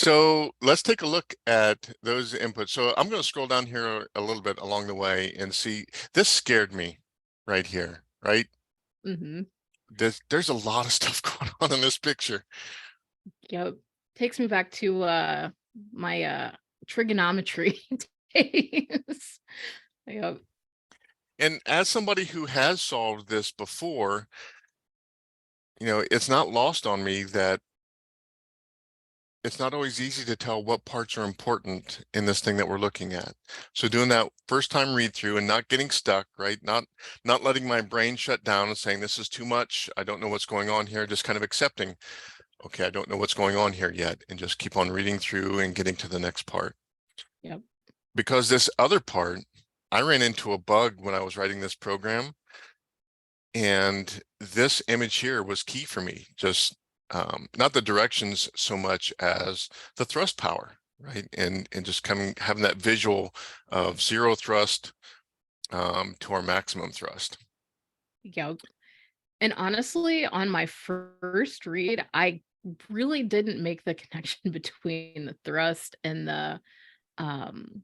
So let's take a look at those inputs. So I'm going to scroll down here a little bit along the way and see, this scared me right here, right? Mm-hmm. There's a lot of stuff going on in this picture. Yep. Takes me back to my trigonometry days. Yep. And as somebody who has solved this before, it's not lost on me that it's not always easy to tell what parts are important in this thing that we're looking at. So doing that first time read through and not getting stuck, right? Not letting my brain shut down and saying this is too much. I don't know what's going on here. Just kind of accepting, okay, I don't know what's going on here yet, and just keep on reading through and getting to the next part. Yep. Because this other part, I ran into a bug when I was writing this program, and this image here was key for me. Just not the directions so much as the thrust power, right? And just having that visual of zero thrust to our maximum thrust. Yep. And honestly, on my first read, I really didn't make the connection between the thrust and the um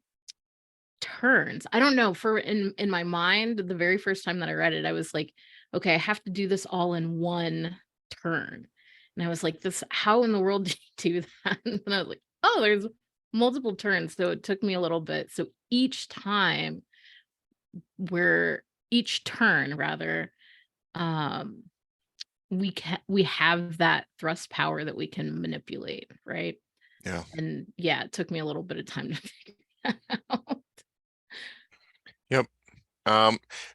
turns. I don't know, for in my mind, the very first time that I read it, I was like, okay, I have to do this all in one turn. And I was like, this, how in the world do you do that? And I was like, oh, there's multiple turns. So it took me a little bit. So each turn rather, um, we have that thrust power that we can manipulate, right? Yeah. And yeah, it took me a little bit of time to figure that out. Yep.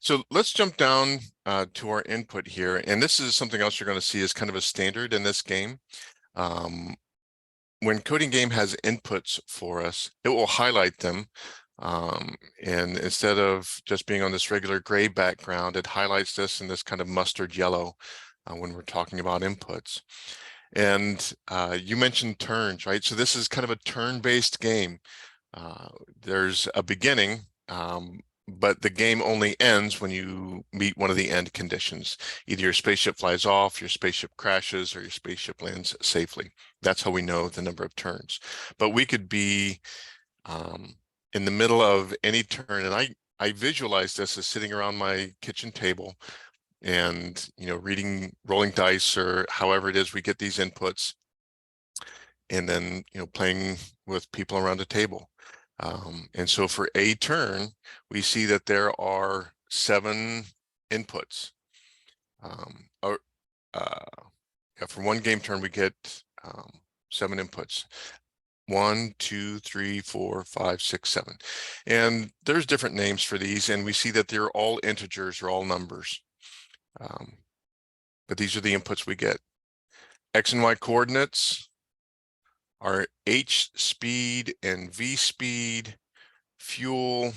So let's jump down to our input here. And this is something else you're going to see as kind of a standard in this game. When Coding Game has inputs for us, it will highlight them. And instead of just being on this regular gray background, it highlights this in this kind of mustard yellow when we're talking about inputs. And you mentioned turns, right? So this is kind of a turn-based game. There's a beginning, but the game only ends when you meet one of the end conditions. Either your spaceship flies off, your spaceship crashes, or your spaceship lands safely. That's how we know the number of turns. But we could be in the middle of any turn, and I visualize this as sitting around my kitchen table and reading, rolling dice, or however it is we get these inputs, and then playing with people around the table. And so for a turn, we see that there are 7 inputs. Or yeah, for one game turn, we get 7 inputs. 1, 2, 3, 4, 5, 6, 7. And there's different names for these, and we see that they're all integers or all numbers. But these are the inputs we get. X and Y coordinates are H speed and V speed, fuel.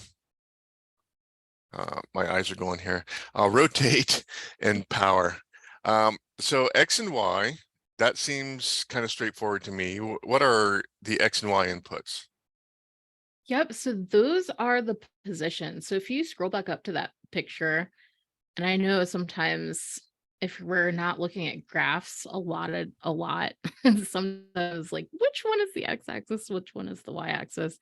My eyes are going here. Rotate and power. So X and Y, that seems kind of straightforward to me. What are the X and Y inputs? Yep, so those are the positions. So if you scroll back up to that picture, and I know sometimes if we're not looking at graphs a lot, sometimes like which one is the x-axis, which one is the y-axis.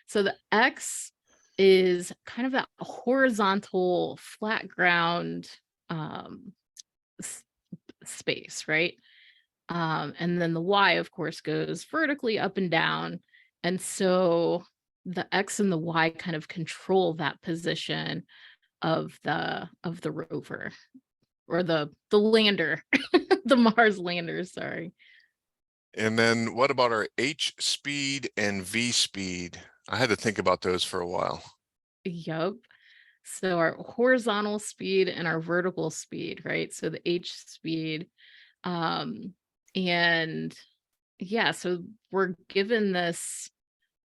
So the x is kind of that horizontal flat ground um s- space, right? And then the Y, of course, goes vertically up and down. And so the X and the Y kind of control that position of the rover or the lander, the Mars lander, sorry. And then what about our H speed and V speed? I had to think about those for a while. Yup. So our horizontal speed and our vertical speed, right? So the H speed. Um, and yeah, so we're given this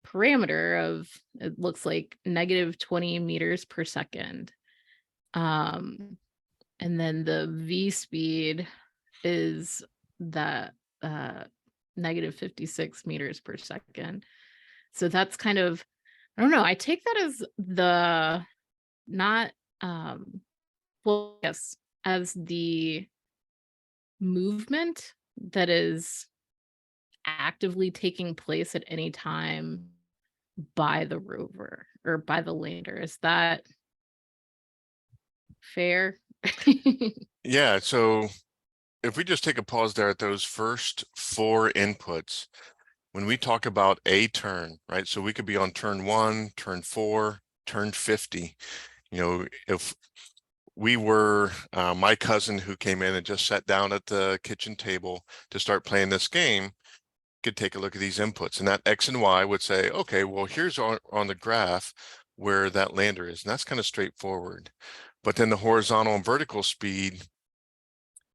parameter of, it looks like negative 20 meters per second. Um, and then the V speed is that negative 56 meters per second. So that's kind of, I don't know, I take that as the not well, yes, as the movement that is actively taking place at any time by the rover or by the lander. Is that fair? Yeah, so if we just take a pause there at those first four inputs, when we talk about a turn, right? So we could be on turn 1, turn 4, turn 50. You know, if we were my cousin who came in and just sat down at the kitchen table to start playing this game could take a look at these inputs, and that X and Y would say, okay, well, here's on the graph where that lander is, and that's kind of straightforward. But then the horizontal and vertical speed,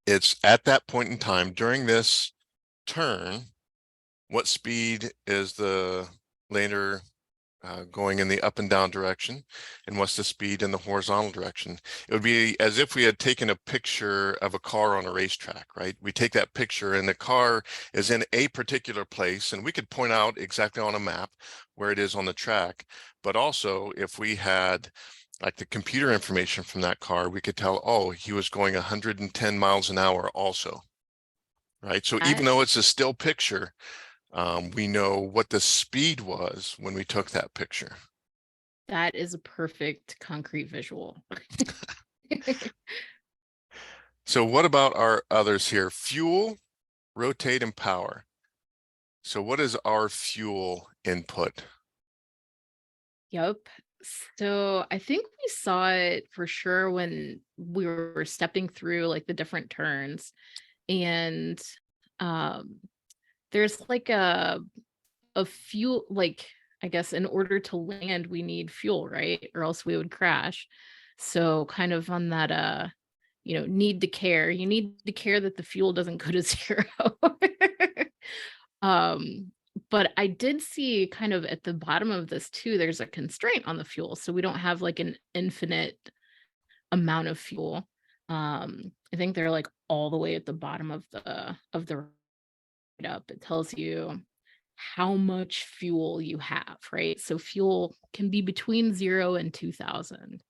it's at that point in time during this turn, what speed is the lander going in the up and down direction, and what's the speed in the horizontal direction. It would be as if we had taken a picture of a car on a racetrack, right? We take that picture and the car is in a particular place, and we could point out exactly on a map where it is on the track. But also, if we had like the computer information from that car, we could tell, oh, he was going 110 miles an hour also, right? So even That though it's a still picture, we know what the speed was when we took that picture. that is a perfect concrete visual. So what about our others here? Fuel, rotate, and power. So what is our fuel input? Yep. So I think we saw it for sure when we were stepping through like the different turns. And um there's like a fuel, like, I guess in order to land we need fuel, right? Or else we would crash. So kind of on that need to care. You need to care that the fuel doesn't go to zero. Um, but I did see kind of at the bottom of this too, there's a constraint on the fuel. So we don't have like an infinite amount of fuel. I think they're like all the way at the bottom of the write up. It tells you how much fuel you have, right? So fuel can be between 0 and 2000.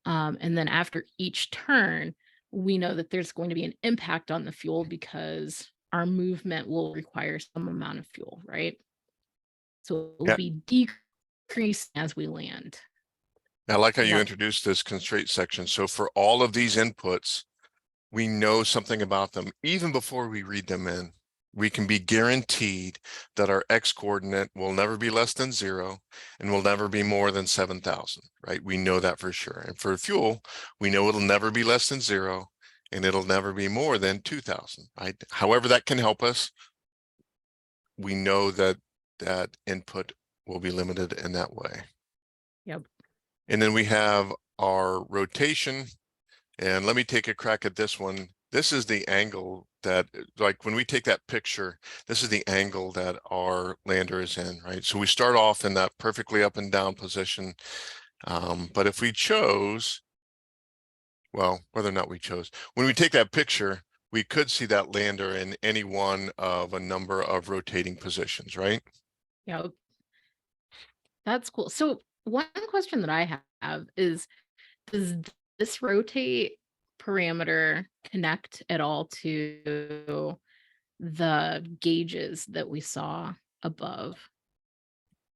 And then after each turn, we know that there's going to be an impact on the fuel because our movement will require some amount of fuel, right? So it will Yeah, be decreased as we land. I like how Is you that introduced this constraint section. So for all of these inputs, we know something about them even before we read them in. We can be guaranteed that our X coordinate will never be less than 0 and will never be more than 7,000, right? We know that for sure. And for fuel, we know it'll never be less than 0 and it'll never be more than 2,000, right? However that can help us, we know that that input will be limited in that way. Yep. And then we have our rotation. And let me take a crack at this one. This is the angle that, like when we take that picture, this is the angle that our lander is in, right? So we start off in that perfectly up and down position. But if we chose, well, whether or not we chose, when we take that picture, we could see that lander in any one of a number of rotating positions, right? Yep. That's cool. So one question that I have is, does this rotate parameter connect at all to the gauges that we saw above?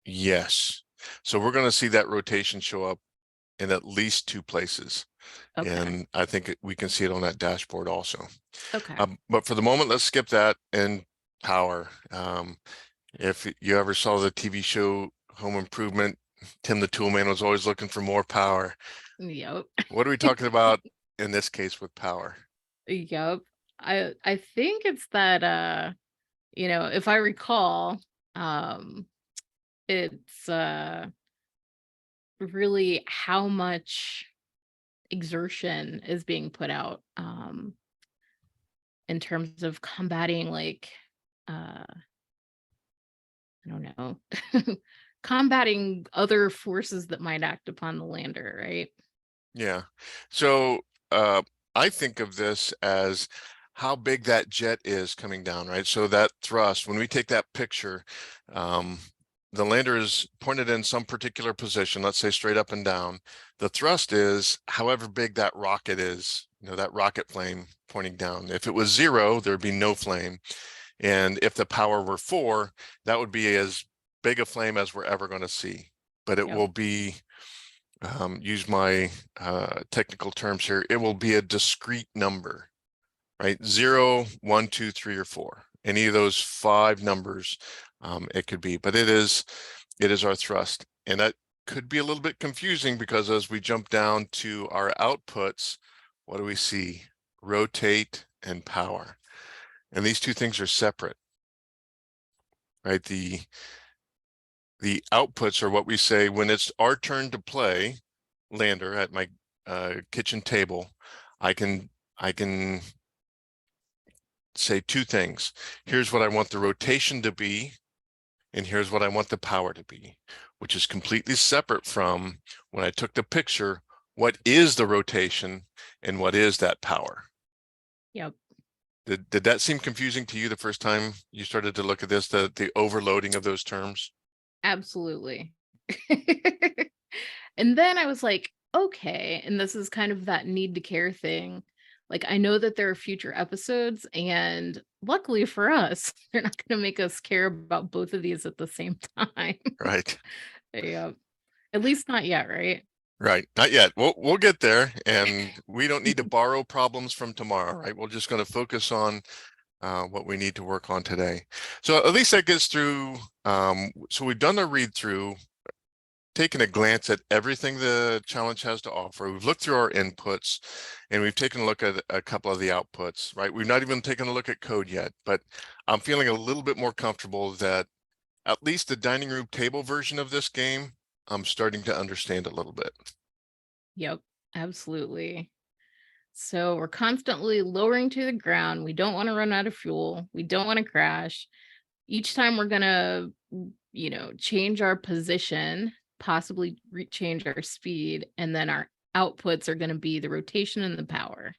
Yes. So we're going to see that rotation show up in at least two places. Okay. And I think we can see it on that dashboard also. Okay. But for the moment, let's skip that and power. If you ever saw the TV show Home Improvement, Tim the Toolman was always looking for more power. Yep. What are we talking about in this case with power? Yep. I think it's that if I recall, um it's really how much exertion is being put out in terms of combating like I don't know, combating other forces that might act upon the lander, right? Yeah. So I think of this as how big that jet is coming down, right? So that thrust, when we take that picture, um, the lander is pointed in some particular position, let's say straight up and down. The thrust is however big that rocket is, that rocket flame pointing down. If it was 0, there'd be no flame. And if the power were 4, that would be as big a flame as we're ever going to see. But it Yep. will be, use my technical terms here, it will be a discrete number, right? 0, 1, 2, 3, or 4. Any of those 5 numbers, it could be, but it is our thrust. And that could be a little bit confusing because as we jump down to our outputs, what do we see? Rotate and power. And these two things are separate, right? The outputs are what we say when it's our turn to play lander at my kitchen table. I can say 2 things. Here's what I want the rotation to be, and here's what I want the power to be, which is completely separate from when I took the picture, what is the rotation and what is that power? Yep. Did that seem confusing to you the first time you started to look at this, the overloading of those terms? Absolutely. And then I was like, okay, and this is kind of that need to care thing. Like, I know that there are future episodes, and luckily for us, they're not going to make us care about both of these at the same time. Right. Yeah. At least not yet, right? Right. Not yet. We'll get there, and we don't need to borrow problems from tomorrow, right? We're just going to focus on what we need to work on today. So at least that gets through. So we've done a read through, taken a glance at everything the challenge has to offer. We've looked through our inputs, and we've taken a look at a couple of the outputs, right? We've not even taken a look at code yet, but I'm feeling a little bit more comfortable that at least the dining room table version of this game, I'm starting to understand a little bit. Yep, absolutely. So we're constantly lowering to the ground. We don't want to run out of fuel. We don't want to crash. Each time we're going to, change our position, possibly change our speed, and then our outputs are going to be the rotation and the power.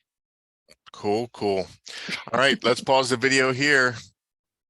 Cool, cool. All right, let's pause the video here.